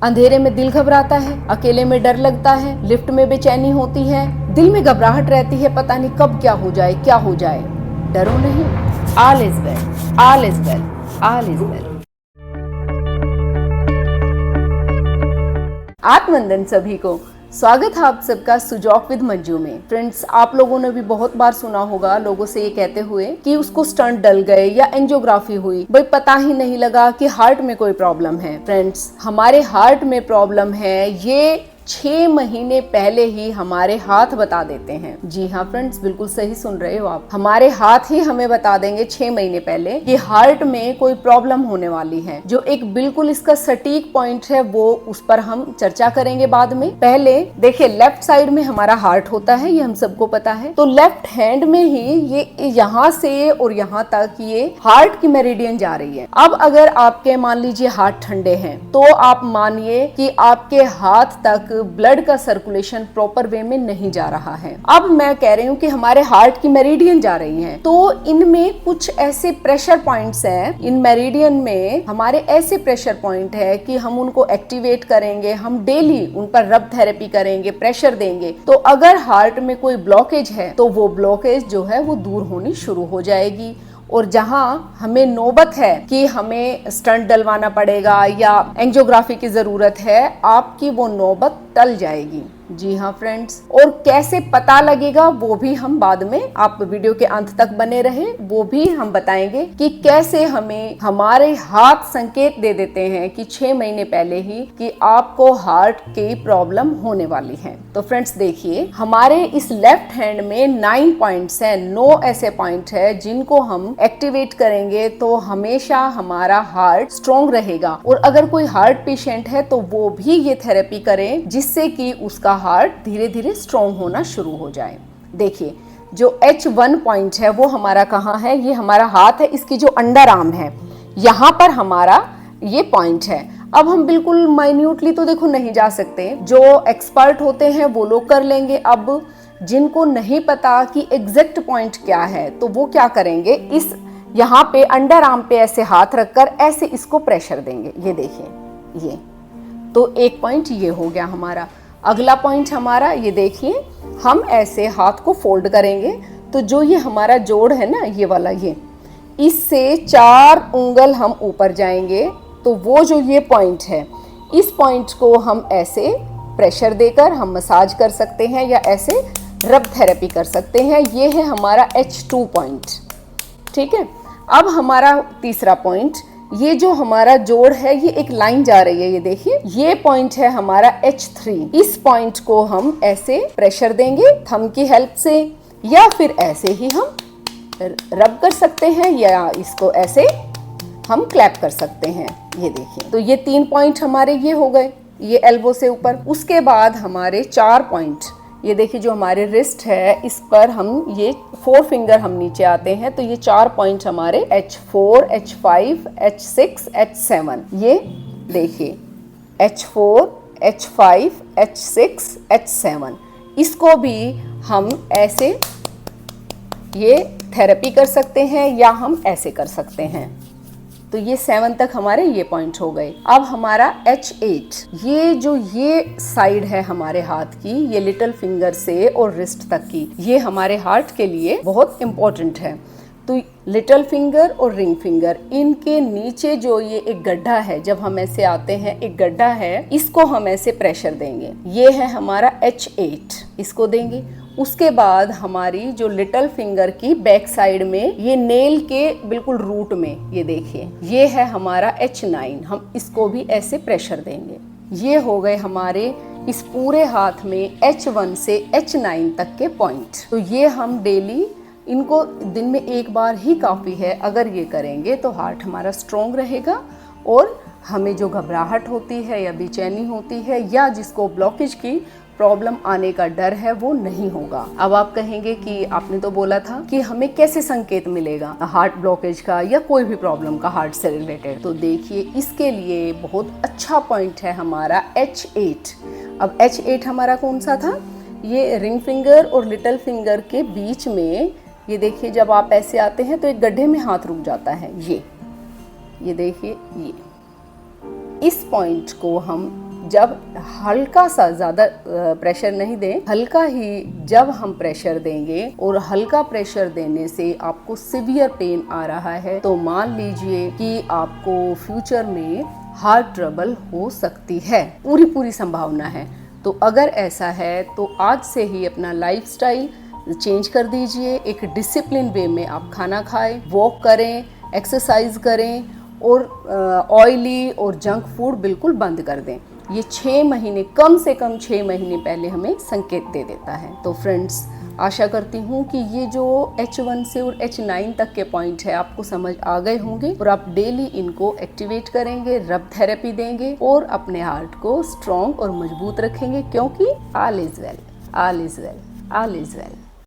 अंधेरे में दिल घबराता है, अकेले में डर लगता है, लिफ्ट में बेचैनी होती है, दिल में घबराहट रहती है, पता नहीं कब क्या हो जाए क्या हो जाए। डरो नहीं, all is well, all is well, all is well. आत्मवंदन सभी को, स्वागत है आप सबका सुजॉक विद मंजू में। फ्रेंड्स, आप लोगों ने भी बहुत बार सुना होगा लोगों से ये कहते हुए कि उसको स्टंट डल गए या एंजियोग्राफी हुई, भाई पता ही नहीं लगा कि हार्ट में कोई प्रॉब्लम है। फ्रेंड्स, हमारे हार्ट में प्रॉब्लम है, ये 6 महीने पहले ही हमारे हाथ बता देते हैं। जी हाँ फ्रेंड्स, बिल्कुल सही सुन रहे हो आप, हमारे हाथ ही हमें बता देंगे 6 महीने पहले कि हार्ट में कोई प्रॉब्लम होने वाली है। जो एक बिल्कुल इसका सटीक पॉइंट है वो उस पर हम चर्चा करेंगे बाद में। पहले देखिए, लेफ्ट साइड में हमारा हार्ट होता है, ये हम सबको पता है। तो लेफ्ट हैंड में ही ये यहाँ से और यहाँ तक ये हार्ट की मेरिडियन जा रही है। अब अगर आपके मान लीजिए हाथ ठंडे हैं तो आप मानिए कि आपके हाथ तक ब्लड का सर्कुलेशन प्रॉपर वे में नहीं जा रहा है। अब मैं कह रही हूँ कि हमारे हार्ट की मेरिडियन जा रही है, तो इनमें कुछ ऐसे प्रेशर पॉइंट्स हैं। इन मेरिडियन में हमारे ऐसे प्रेशर पॉइंट है कि हम उनको एक्टिवेट करेंगे, हम डेली उन पर रब थेरेपी करेंगे, प्रेशर देंगे। तो अगर हार्ट में कोई ब्लॉकेज है तो वो ब्लॉकेज जो है वो दूर होनी शुरू हो जाएगी। और जहां हमें नौबत है कि हमें स्टंट डलवाना पड़ेगा या एंजियोग्राफी की जरूरत है, आपकी वो नौबत टल जाएगी। जी हाँ फ्रेंड्स, और कैसे पता लगेगा वो भी हम बाद में, आप वीडियो के अंत तक बने रहे, वो भी हम बताएंगे कि कैसे हमें हमारे हाथ संकेत दे देते हैं कि 6 महीने पहले ही कि आपको हार्ट की प्रॉब्लम होने वाली है। तो फ्रेंड्स देखिए, हमारे इस लेफ्ट हैंड में 9 पॉइंट्स हैं, 9 ऐसे पॉइंट है जिनको हम एक्टिवेट करेंगे तो हमेशा हमारा हार्ट स्ट्रॉन्ग रहेगा। और अगर कोई हार्ट पेशेंट है तो वो भी ये थेरेपी करें जिससे कि उसका हार्ट धीरे धीरे स्ट्रॉन्ग होना शुरू हो जाए। देखिए, जो H1 पॉइंट है वो हमारा कहाँ है, ये हमारा हाथ है, इसकी जो अंडर आर्म है यहाँ पर हमारा ये पॉइंट है। अब हम बिल्कुल माइन्यूटली तो देखो नहीं जा सकते, जो एक्सपर्ट होते हैं वो लोग कर लेंगे। अब जिनको नहीं पता कि एग्जैक्ट पॉइंट क्या है तो वो क्या करेंगे, इस यहाँ पे अंडर आर्म पे ऐसे हाथ रखकर ऐसे इसको प्रेशर देंगे। ये देखिए, ये तो एक पॉइंट ये हो गया हमारा। अगला पॉइंट हमारा ये देखिए, हम ऐसे हाथ को फोल्ड करेंगे तो जो ये हमारा जोड़ है ना, ये वाला, ये इससे 4 उंगल हम ऊपर जाएंगे तो वो जो ये पॉइंट है, इस पॉइंट को हम ऐसे प्रेशर देकर हम मसाज कर सकते हैं या ऐसे रब थेरेपी कर सकते हैं। ये है हमारा H2 पॉइंट। ठीक है, अब हमारा तीसरा पॉइंट, ये जो हमारा जोड़ है ये एक लाइन जा रही है, ये देखिए, ये पॉइंट है हमारा H3। इस पॉइंट को हम ऐसे प्रेशर देंगे थंब की हेल्प से, या फिर ऐसे ही हम रब कर सकते हैं, या इसको ऐसे हम क्लैप कर सकते हैं। ये देखिए, तो ये 3 पॉइंट हमारे ये हो गए, ये एल्बो से ऊपर। उसके बाद हमारे 4 पॉइंट, ये देखिए जो हमारे रिस्ट है इस पर हम ये 4 फिंगर हम नीचे आते हैं, तो ये 4 पॉइंट हमारे H4, H5, H6, H7। ये देखिए H4, H5, H6, H7, इसको भी हम ऐसे ये थेरेपी कर सकते हैं या हम ऐसे कर सकते हैं। तो ये 7 तक हमारे ये पॉइंट हो गए। अब हमारा H8, ये जो ये साइड है हमारे हाथ की, ये लिटिल फिंगर से और रिस्ट तक की, ये हमारे हार्ट के लिए बहुत इम्पोर्टेंट है। तो लिटिल फिंगर और रिंग फिंगर, इनके नीचे जो ये एक गड्ढा है, जब हम ऐसे आते हैं एक गड्ढा है, इसको हम ऐसे प्रेशर देंगे। ये है हमारा H8, इसको देंगे। उसके बाद हमारी जो लिटिल फिंगर की बैक साइड में, ये नेल के बिल्कुल रूट में, ये देखिए, ये है हमारा H9, हम इसको भी ऐसे प्रेशर देंगे। ये हो गए हमारे इस पूरे हाथ में H1 से H9 तक के पॉइंट। तो ये हम डेली इनको दिन में एक बार ही काफ़ी है, अगर ये करेंगे तो हार्ट हमारा स्ट्रॉन्ग रहेगा और हमें जो घबराहट होती है या बेचैनी होती है या जिसको ब्लॉकेज की प्रॉब्लम आने का डर है वो नहीं होगा। अब आप कहेंगे कि आपने तो बोला था कि हमें कैसे संकेत मिलेगा हार्ट ब्लॉकेज का या कोई भी प्रॉब्लम का हार्ट से रिलेटेड। तो देखिए, इसके लिए बहुत अच्छा पॉइंट है हमारा H8। अब H8 हमारा कौन सा था, ये रिंग फिंगर और लिटिल फिंगर के बीच में, ये देखिए जब आप ऐसे आते हैं तो एक गड्ढे में हाथ रुक जाता है। ये देखिए, ये इस पॉइंट को हम जब हल्का सा, ज़्यादा प्रेशर नहीं दें, हल्का ही जब हम प्रेशर देंगे और हल्का प्रेशर देने से आपको सीवियर पेन आ रहा है तो मान लीजिए कि आपको फ्यूचर में हार्ट ट्रबल हो सकती है, पूरी संभावना है। तो अगर ऐसा है तो आज से ही अपना लाइफस्टाइल चेंज कर दीजिए, एक डिसिप्लिन वे में आप खाना खाएं, वॉक करें, एक्सरसाइज करें और ऑयली और जंक फूड बिल्कुल बंद कर दें। ये 6 महीने, कम से कम 6 महीने पहले हमें संकेत दे देता है। तो फ्रेंड्स, आशा करती हूँ कि ये जो H1 से और H9 तक के पॉइंट है आपको समझ आ गए होंगे और आप डेली इनको एक्टिवेट करेंगे, रब थेरेपी देंगे और अपने हार्ट को स्ट्रॉन्ग और मजबूत रखेंगे, क्योंकि all is well, all is well, all is well.